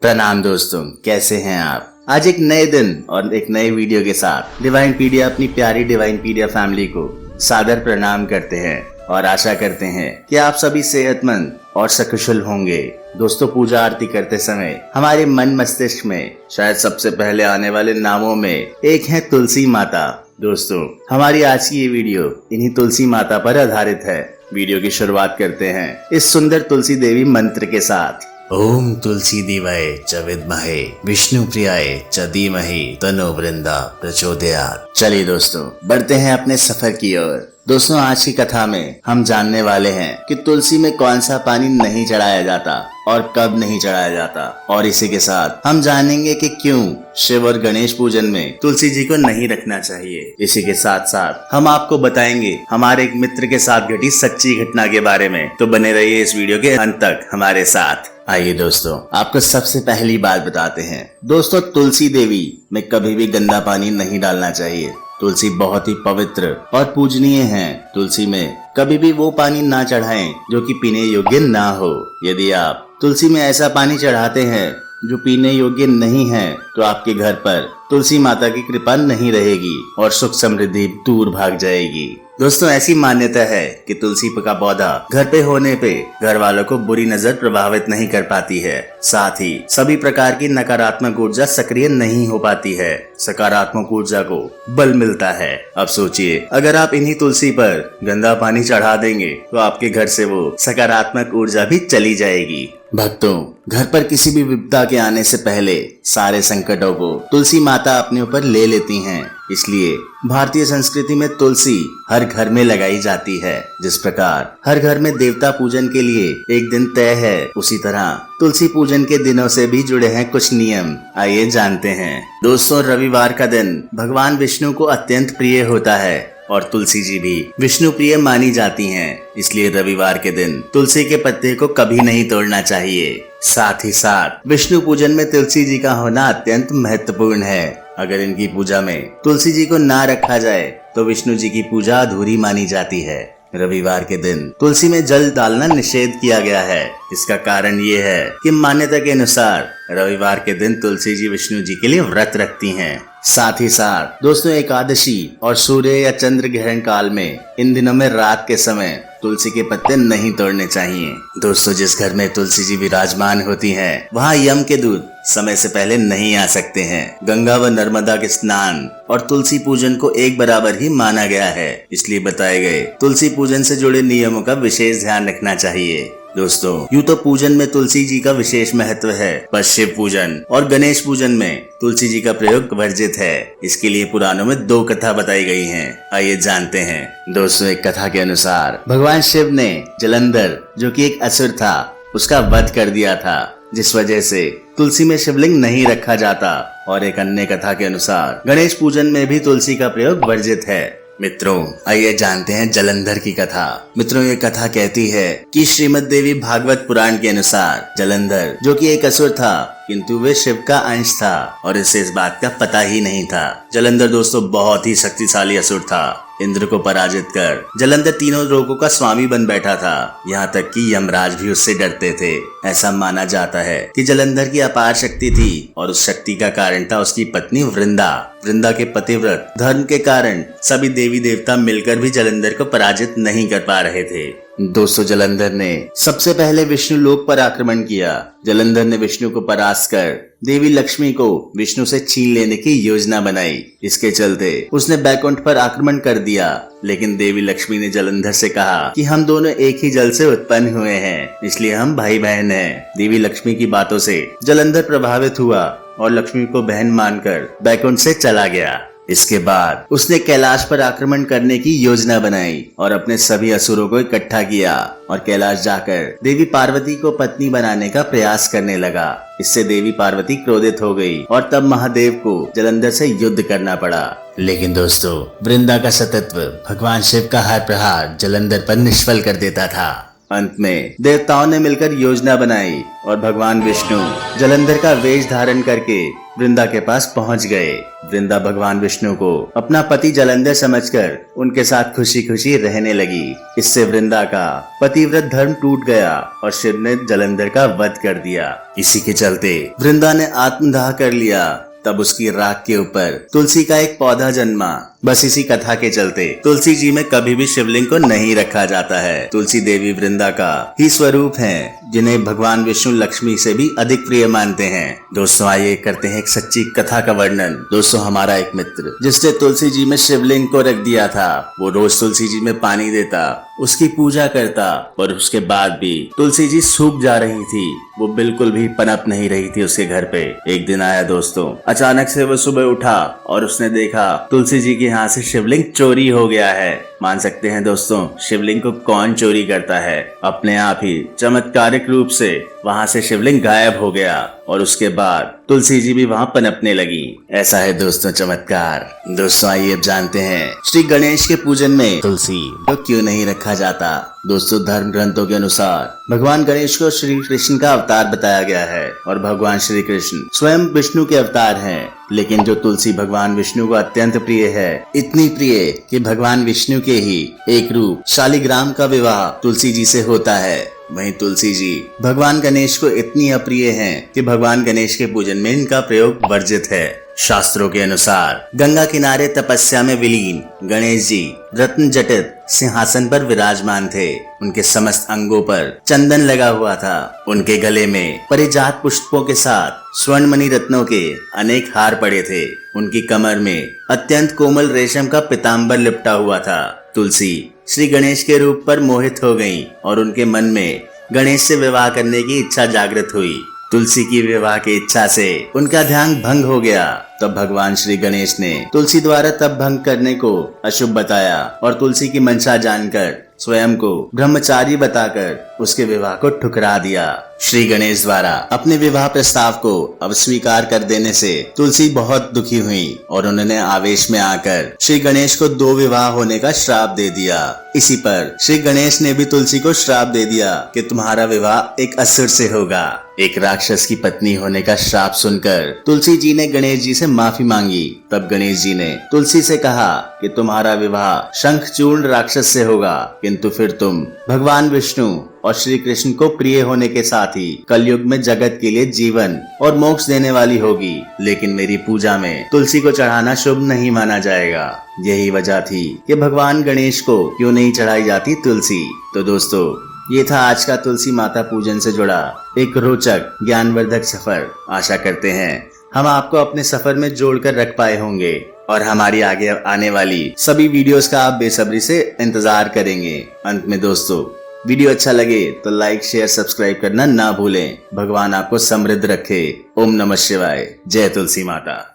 प्रणाम दोस्तों, कैसे हैं आप। आज एक नए दिन और एक नए वीडियो के साथ डिवाइन पीडिया अपनी प्यारी डिवाइन पीडिया फैमिली को सादर प्रणाम करते हैं और आशा करते हैं कि आप सभी सेहतमंद और सकुशल होंगे। दोस्तों, पूजा आरती करते समय हमारे मन मस्तिष्क में शायद सबसे पहले आने वाले नामों में एक है तुलसी माता। दोस्तों, हमारी आज की ये वीडियो इन्हीं तुलसी माता पर आधारित है। वीडियो की शुरुआत करते हैं इस सुंदर तुलसी देवी मंत्र के साथ। ओम तुलसी देवाय च विद्महे विष्णु प्रियाय च धीमहि तन्नो वृंदा प्रचोदयात्। चलिए दोस्तों, बढ़ते हैं अपने सफर की ओर। दोस्तों, आज की कथा में हम जानने वाले हैं कि तुलसी में कौन सा पानी नहीं चढ़ाया जाता और कब नहीं चढ़ाया जाता, और इसी के साथ हम जानेंगे कि क्यों शिव और गणेश पूजन में तुलसी जी को नहीं रखना चाहिए। इसी के साथ साथ हम आपको बताएंगे हमारे एक मित्र के साथ घटी सच्ची घटना के बारे में। तो बने रहिए इस वीडियो के अंत तक हमारे साथ। आइए दोस्तों, आपको सबसे पहली बात बताते हैं। दोस्तों, तुलसी देवी में कभी भी गंदा पानी नहीं डालना चाहिए। तुलसी बहुत ही पवित्र और पूजनीय है। तुलसी में कभी भी वो पानी ना चढ़ाएं जो कि पीने योग्य ना हो। यदि आप तुलसी में ऐसा पानी चढ़ाते हैं जो पीने योग्य नहीं है तो आपके घर पर तुलसी माता की कृपा नहीं रहेगी और सुख समृद्धि दूर भाग जाएगी। दोस्तों, ऐसी मान्यता है कि तुलसी का पौधा घर पे होने पे घर वालों को बुरी नजर प्रभावित नहीं कर पाती है। साथ ही सभी प्रकार की नकारात्मक ऊर्जा सक्रिय नहीं हो पाती है। सकारात्मक ऊर्जा को बल मिलता है। अब सोचिए, अगर आप इन्हीं तुलसी पर गंदा पानी चढ़ा देंगे तो आपके घर से वो सकारात्मक ऊर्जा भी चली जाएगी। भक्तों, घर पर किसी भी विपदा के आने से पहले सारे संकटों को तुलसी माता अपने ऊपर ले लेती हैं। इसलिए भारतीय संस्कृति में तुलसी हर घर में लगाई जाती है। जिस प्रकार हर घर में देवता पूजन के लिए एक दिन तय है, उसी तरह तुलसी पूजन के दिनों से भी जुड़े हैं कुछ नियम। आइए जानते हैं। दोस्तों, रविवार का दिन भगवान विष्णु को अत्यंत प्रिय होता है और तुलसी जी भी विष्णु प्रिय मानी जाती हैं। इसलिए रविवार के दिन तुलसी के पत्ते को कभी नहीं तोड़ना चाहिए। साथ ही साथ विष्णु पूजन में तुलसी जी का होना अत्यंत महत्वपूर्ण है। अगर इनकी पूजा में तुलसी जी को ना रखा जाए तो विष्णु जी की पूजा अधूरी मानी जाती है। रविवार के दिन तुलसी में जल डालना निषेध किया गया है। इसका कारण ये है कि मान्यता के अनुसार रविवार के दिन तुलसी जी विष्णु जी के लिए व्रत रखती हैं। साथ ही साथ दोस्तों, एकादशी और सूर्य या चंद्र ग्रहण काल में इन दिनों में रात के समय तुलसी के पत्ते नहीं तोड़ने चाहिए। दोस्तों, जिस घर में तुलसी जी विराजमान होती हैं, वहाँ यम के दूत समय से पहले नहीं आ सकते हैं। गंगा व नर्मदा के स्नान और तुलसी पूजन को एक बराबर ही माना गया है। इसलिए बताए गए तुलसी पूजन से जुड़े नियमों का विशेष ध्यान रखना चाहिए। दोस्तों, यूँ तो पूजन में तुलसी जी का विशेष महत्व है, पर शिव पूजन और गणेश पूजन में तुलसी जी का प्रयोग वर्जित है। इसके लिए पुराणों में दो कथा बताई गई हैं। आइए जानते हैं। दोस्तों, एक कथा के अनुसार भगवान शिव ने जलंधर, जो कि एक असुर था, उसका वध कर दिया था, जिस वजह से तुलसी में शिवलिंग नहीं रखा जाता। और एक अन्य कथा के अनुसार गणेश पूजन में भी तुलसी का प्रयोग वर्जित है। मित्रों, आइए जानते हैं जलंधर की कथा। मित्रों, ये कथा कहती है कि श्रीमद् देवी भागवत पुराण के अनुसार जलंधर, जो कि एक असुर था, किंतु वे शिव का अंश था और इसे इस बात का पता ही नहीं था। जलंधर दोस्तों बहुत ही शक्तिशाली असुर था। इंद्र को पराजित कर जलंधर तीनों लोगों का स्वामी बन बैठा था। यहाँ तक कि यमराज भी उससे डरते थे। ऐसा माना जाता है कि जलंधर की अपार शक्ति थी और उस शक्ति का कारण था उसकी पत्नी वृंदा। वृंदा के पतिव्रत धर्म के कारण सभी देवी देवता मिलकर भी जलंधर को पराजित नहीं कर पा रहे थे। दोस्तों, जलंधर ने सबसे पहले विष्णु लोक पर आक्रमण किया। जलंधर ने विष्णु को परास्त कर देवी लक्ष्मी को विष्णु से छीन लेने की योजना बनाई। इसके चलते उसने बैकुंठ पर आक्रमण कर दिया। लेकिन देवी लक्ष्मी ने जलंधर से कहा कि हम दोनों एक ही जल से उत्पन्न हुए हैं, इसलिए हम भाई बहन हैं। देवी लक्ष्मी की बातों से जलंधर प्रभावित हुआ और लक्ष्मी को बहन मानकर बैकुंठ से चला गया। इसके बाद उसने कैलाश पर आक्रमण करने की योजना बनाई और अपने सभी असुरों को इकट्ठा किया और कैलाश जाकर देवी पार्वती को पत्नी बनाने का प्रयास करने लगा। इससे देवी पार्वती क्रोधित हो गई और तब महादेव को जलंधर से युद्ध करना पड़ा। लेकिन दोस्तों, वृंदा का सतत्व भगवान शिव का हर प्रहार जलंधर पर निष्फल कर देता था। अंत में देवताओं ने मिलकर योजना बनाई और भगवान विष्णु जलंधर का वेश धारण करके वृंदा के पास पहुंच गए। वृंदा भगवान विष्णु को अपना पति जलंधर समझकर उनके साथ खुशी खुशी रहने लगी। इससे वृंदा का पतिव्रत धर्म टूट गया और शिव ने जलंधर का वध कर दिया। इसी के चलते वृंदा ने आत्मदाह कर लिया। तब उसकी राख के ऊपर तुलसी का एक पौधा जन्मा। बस इसी कथा के चलते तुलसी जी में कभी भी शिवलिंग को नहीं रखा जाता है। तुलसी देवी वृंदा का ही स्वरूप हैं, जिन्हें भगवान विष्णु लक्ष्मी से भी अधिक प्रिय मानते हैं। दोस्तों आइए करते हैं एक सच्ची कथा का वर्णन। दोस्तों हमारा एक मित्र जिसने तुलसी जी में शिवलिंग को रख दिया था, वो रोज तुलसी जी में पानी देता, उसकी पूजा करता, और उसके बाद भी तुलसी जी सूख जा रही थी। वो बिल्कुल भी पनप नहीं रही थी उसके घर पे। एक दिन आया दोस्तों, अचानक से वो सुबह उठा और उसने देखा तुलसी जी के यहाँ से शिवलिंग चोरी हो गया है। मान सकते हैं दोस्तों, शिवलिंग को कौन चोरी करता है? अपने आप ही चमत्कारिक रूप से वहाँ से शिवलिंग गायब हो गया और उसके बाद तुलसी जी भी वहाँ पनपने लगी। ऐसा है दोस्तों चमत्कार। दोस्तों आइए अब जानते हैं श्री गणेश के पूजन में तुलसी को क्यों नहीं रखा जाता। दोस्तों धर्म ग्रंथों के अनुसार भगवान गणेश को श्री कृष्ण का अवतार बताया गया है और भगवान श्री कृष्ण स्वयं विष्णु के अवतार हैं। लेकिन जो तुलसी भगवान विष्णु को अत्यंत प्रिय है, इतनी प्रिय कि भगवान विष्णु के ही एक रूप शालिग्राम का विवाह तुलसी जी से होता है। वहीं तुलसी जी भगवान गणेश को इतनी अप्रिय हैं कि भगवान गणेश के पूजन में इनका प्रयोग वर्जित है। शास्त्रों के अनुसार गंगा किनारे तपस्या में विलीन गणेश जी रत्न जटित सिंहासन पर विराजमान थे। उनके समस्त अंगों पर चंदन लगा हुआ था। उनके गले में परिजात पुष्पों के साथ स्वर्ण मणि रत्नों के अनेक हार पड़े थे। उनकी कमर में अत्यंत कोमल रेशम का पीताम्बर लिपटा हुआ था। तुलसी श्री गणेश के रूप पर मोहित हो गईं और उनके मन में गणेश से विवाह करने की इच्छा जागृत हुई। तुलसी की विवाह की इच्छा से उनका ध्यान भंग हो गया। तब भगवान श्री गणेश ने तुलसी द्वारा तब भंग करने को अशुभ बताया और तुलसी की मंशा जानकर स्वयं को ब्रह्मचारी बताकर उसके विवाह को ठुकरा दिया। श्री गणेश द्वारा अपने विवाह प्रस्ताव को अस्वीकार कर देने से तुलसी बहुत दुखी हुई और उन्होंने आवेश में आकर श्री गणेश को 2 विवाह होने का श्राप दे दिया। इसी पर श्री गणेश ने भी तुलसी को श्राप दे दिया कि तुम्हारा विवाह एक असुर से होगा। एक राक्षस की पत्नी होने का श्राप सुनकर तुलसी जी ने गणेश जी से माफी मांगी। तब गणेश जी ने तुलसी से कहा कि तुम्हारा विवाह शंखचूर्ण राक्षस से होगा, किंतु फिर तुम भगवान विष्णु और श्री कृष्ण को प्रिय होने के साथ ही कलयुग में जगत के लिए जीवन और मोक्ष देने वाली होगी। लेकिन मेरी पूजा में तुलसी को चढ़ाना शुभ नहीं माना जाएगा। यही वजह थी कि भगवान गणेश को क्यों नहीं चढ़ाई जाती तुलसी। तो दोस्तों ये था आज का तुलसी माता पूजन से जुड़ा एक रोचक ज्ञानवर्धक सफर। आशा करते हैं हम आपको अपने सफर में जोड़कर रख पाए होंगे और हमारी आगे आने वाली सभी वीडियोस का आप बेसब्री से इंतजार करेंगे। अंत में दोस्तों वीडियो अच्छा लगे तो लाइक शेयर सब्सक्राइब करना ना भूलें। भगवान आपको समृद्ध रखे। ओम नमः शिवाय। जय तुलसी माता।